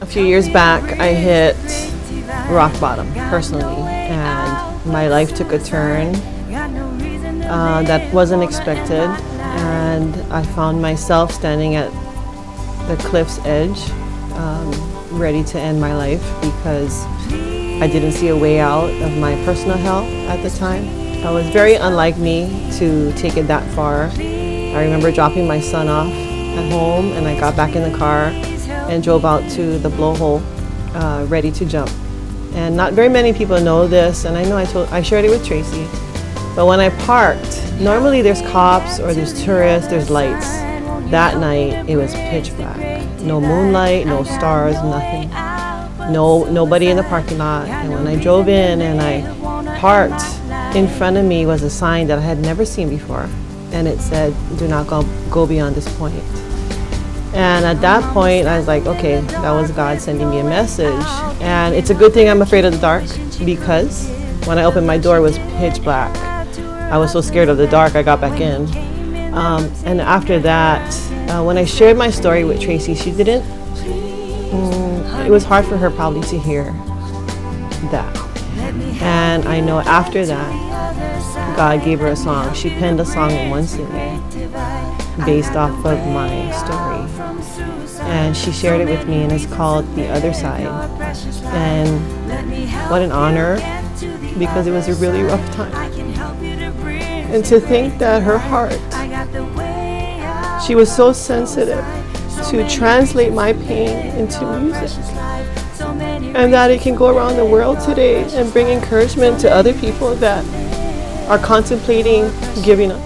A few years back, I hit rock bottom personally, and my life took a turn that wasn't expected, and I found myself standing at the cliff's edge, ready to end my life because I didn't see a way out of my personal health at the time. It was very unlike me to take it that far. I remember dropping my son off at home, and I got back in the car and drove out to the blowhole, ready to jump. And not very many people know this, and I know I shared it with Tracie, but when I parked, normally there's cops or there's tourists, there's lights. That night it was pitch black. No moonlight, no stars, nothing. Nobody in the parking lot. And when I drove in and I parked, in front of me was a sign that I had never seen before, and it said, "Do not go beyond this point." And at that point, I was like, okay, that was God sending me a message. And it's a good thing I'm afraid of the dark, because when I opened my door, it was pitch black. I was so scared of the dark, I got back in. And after that, when I shared my story with Tracie, she didn't, it was hard for her probably to hear that. And I know after that, God gave her a song. She penned a song in one sitting based off of my story. And she shared it with me, and it's called The Other Side. And what an honor, because it was a really rough time. And to think that her heart, she was so sensitive to translate my pain into music, and that it can go around the world today and bring encouragement to other people that are contemplating giving up.